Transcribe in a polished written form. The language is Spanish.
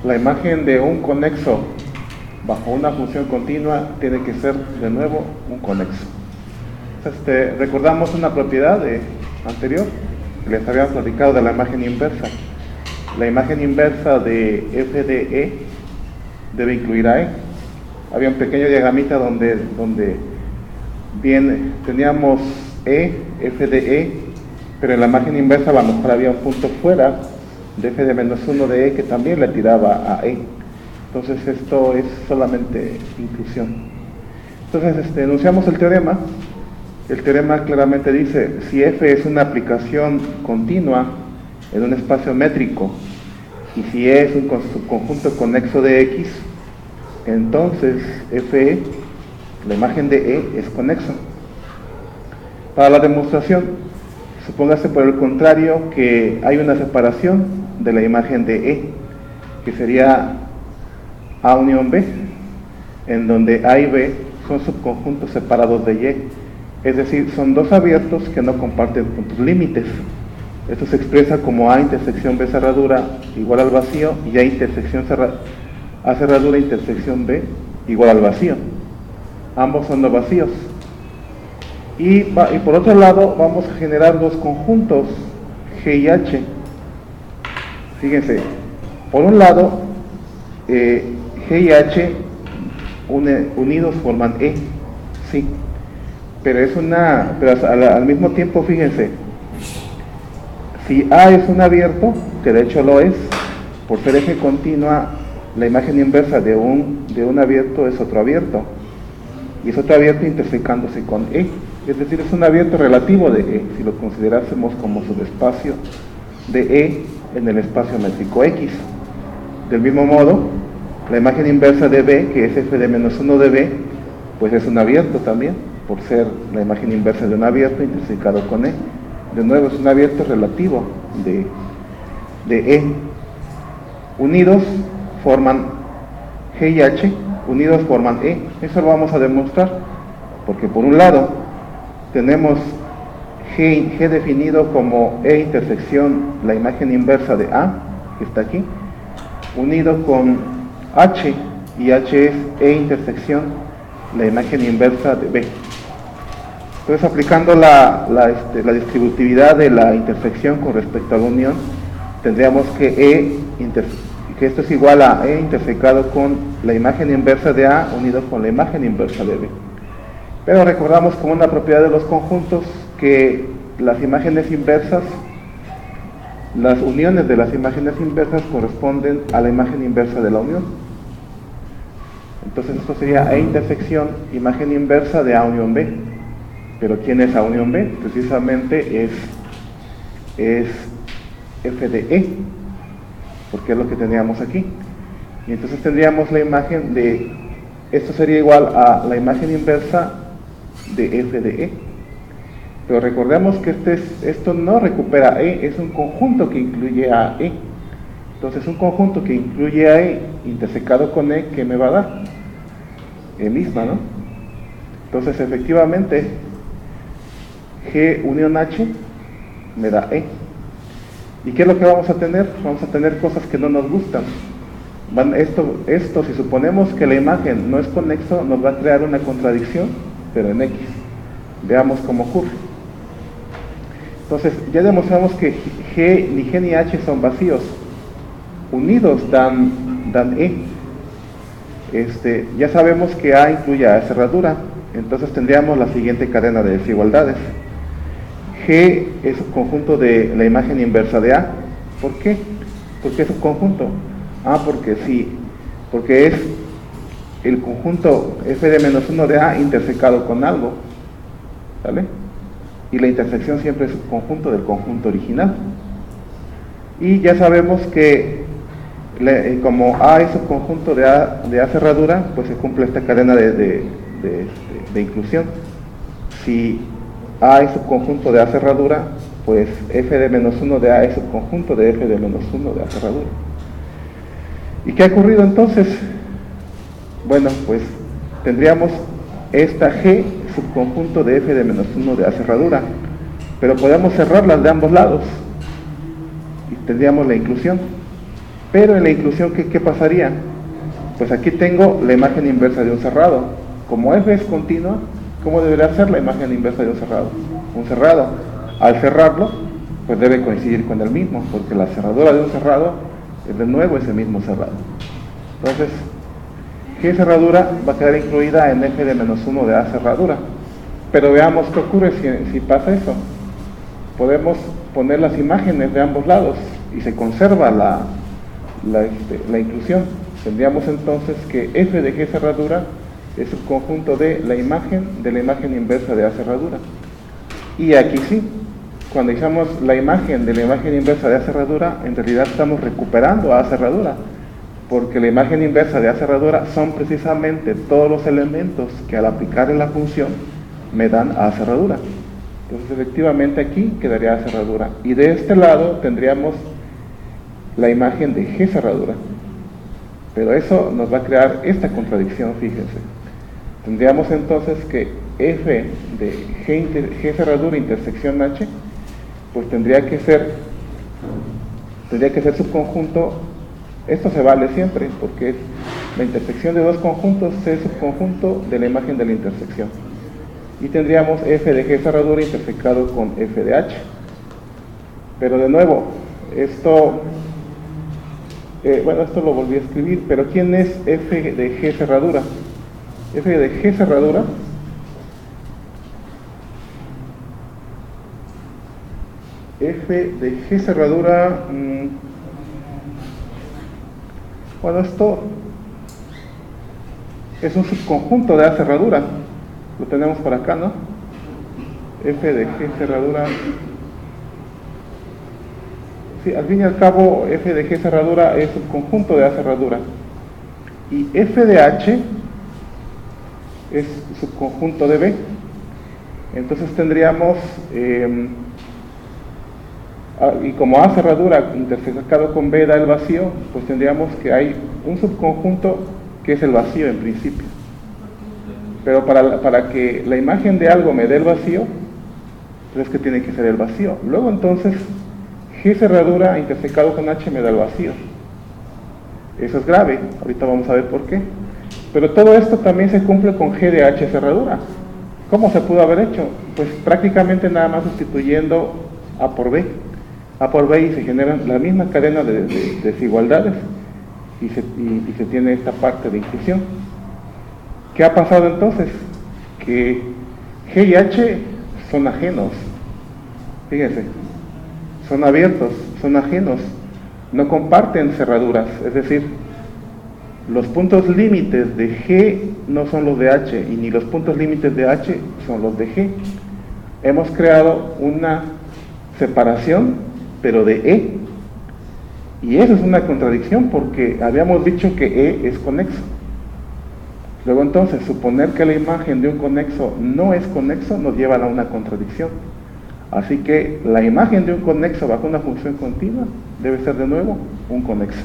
la imagen de un conexo bajo una función continua tiene que ser de nuevo un conexo. Recordamos una propiedad anterior, les habíamos platicado de la imagen inversa. La imagen inversa de f de e debe incluir a e. Había un pequeño diagramita donde bien teníamos f de e, pero en la imagen inversa a lo mejor había un punto fuera de f de menos 1 de e que también le tiraba a e. Entonces esto es solamente inclusión. Entonces enunciamos el teorema. El teorema claramente dice, si f es una aplicación continua en un espacio métrico y si e es un subconjunto conexo de x, entonces fe, la imagen de e, es conexo. Para la demostración, supóngase por el contrario que hay una separación de la imagen de e, que sería A unión B, en donde A y B son subconjuntos separados de Y, es decir, son dos abiertos que no comparten puntos límites. Esto se expresa como A intersección B cerradura igual al vacío y A intersección A cerradura intersección B igual al vacío. Ambos son no vacíos. Y por otro lado vamos a generar dos conjuntos G y H. Fíjense, por un lado G y H unidos forman E, sí, pero al mismo tiempo, fíjense, si A es un abierto, que de hecho lo es, por ser eje continua, la imagen inversa de un abierto es otro abierto, y es otro abierto intersecándose con E, es decir, es un abierto relativo de E, si lo considerásemos como subespacio de E en el espacio métrico X. Del mismo modo, la imagen inversa de B, que es f de menos 1 de B, pues es un abierto también, por ser la imagen inversa de un abierto intersecado con E. De nuevo, es un abierto relativo de E. Unidos forman G y H, unidos forman E. Eso lo vamos a demostrar, porque por un lado tenemos G definido como E intersección la imagen inversa de A, que está aquí, unido con H, y H es E intersección la imagen inversa de B. Entonces, aplicando la distributividad de la intersección con respecto a la unión, tendríamos que esto es igual a E intersecado con la imagen inversa de A unido con la imagen inversa de B. Pero recordamos como una propiedad de los conjuntos que las imágenes inversas, las uniones de las imágenes inversas corresponden a la imagen inversa de la unión. Entonces esto sería E intersección imagen inversa de A unión B. Pero ¿quién es A unión B? Precisamente es f de E, porque es lo que teníamos aquí. Y entonces tendríamos la imagen de, esto sería igual a la imagen inversa de f de E. Pero recordemos que esto no recupera E, es un conjunto que incluye a E. Entonces un conjunto que incluye a E intersecado con E, ¿qué me va a dar? E misma, ¿no? Entonces efectivamente G unión H me da E. ¿Y qué es lo que vamos a tener? Vamos a tener cosas que no nos gustan. Esto, si suponemos que la imagen no es conexo, nos va a crear una contradicción, pero en X. Veamos cómo ocurre. Entonces, ya demostramos que ni G ni H son vacíos. Unidos dan E. Ya sabemos que A incluye A cerradura, entonces tendríamos la siguiente cadena de desigualdades. G es un conjunto de la imagen inversa de A. ¿Por qué? ¿Por qué es un conjunto? Porque es el conjunto f de menos 1 de A intersecado con algo, ¿vale? Y la intersección siempre es un conjunto del conjunto original. Y ya sabemos que como A es un conjunto de A cerradura, pues se cumple esta cadena de inclusión. Si A es un conjunto de A cerradura, pues f de menos 1 de A es un conjunto de f de menos 1 de A cerradura. ¿Y qué ha ocurrido entonces? Bueno, pues tendríamos esta G subconjunto de f de menos 1 de A cerradura, pero podemos cerrarlas de ambos lados y tendríamos la inclusión. Pero en la inclusión, ¿qué pasaría? Pues aquí tengo la imagen inversa de un cerrado. Como f es continua, ¿cómo debería ser la imagen inversa de un cerrado? Un cerrado, al cerrarlo, pues debe coincidir con el mismo, porque la cerradura de un cerrado es de nuevo ese mismo cerrado. Entonces, G cerradura va a quedar incluida en f de menos 1 de A cerradura. Pero veamos qué ocurre si pasa eso. Podemos poner las imágenes de ambos lados y se conserva la inclusión. Tendríamos entonces que f de G cerradura es un conjunto de la imagen inversa de A cerradura. Y aquí sí, cuando usamos la imagen de la imagen inversa de A cerradura, en realidad estamos recuperando a A cerradura, porque la imagen inversa de A cerradura son precisamente todos los elementos que al aplicar en la función me dan A cerradura. Entonces efectivamente aquí quedaría A cerradura. Y de este lado tendríamos la imagen de G cerradura. Pero eso nos va a crear esta contradicción, fíjense. Tendríamos entonces que f de G cerradura intersección H, pues tendría que ser subconjunto. Esto se vale siempre, porque es la intersección de dos conjuntos es subconjunto de la imagen de la intersección. Y tendríamos f de G cerradura intersecado con f de H. Pero de nuevo, esto lo volví a escribir, pero ¿quién es f de G cerradura? F de G cerradura bueno, esto es un subconjunto de A cerradura, lo tenemos por acá, ¿no? F de G cerradura, sí, al fin y al cabo f de G cerradura es subconjunto de A cerradura, y f de H es subconjunto de B. Entonces tendríamos y como A cerradura intersecado con B da el vacío, pues tendríamos que hay un subconjunto que es el vacío en principio. Pero para que la imagen de algo me dé el vacío, pues es que tiene que ser el vacío. Luego entonces, G cerradura intersecado con H me da el vacío. Eso es grave, ahorita vamos a ver por qué. Pero todo esto también se cumple con G de H cerradura. ¿Cómo se pudo haber hecho? Pues prácticamente nada más sustituyendo A por B. A por B y se generan la misma cadena de desigualdades y se tiene esta parte de inclusión. ¿Qué ha pasado entonces? Que G y H son ajenos. Fíjense, son abiertos, son ajenos, no comparten cerraduras, es decir, los puntos límites de G no son los de H y ni los puntos límites de H son los de G. Hemos creado una separación, pero de E. Y eso es una contradicción porque habíamos dicho que E es conexo. Luego entonces, suponer que la imagen de un conexo no es conexo nos lleva a una contradicción. Así que la imagen de un conexo bajo una función continua debe ser de nuevo un conexo.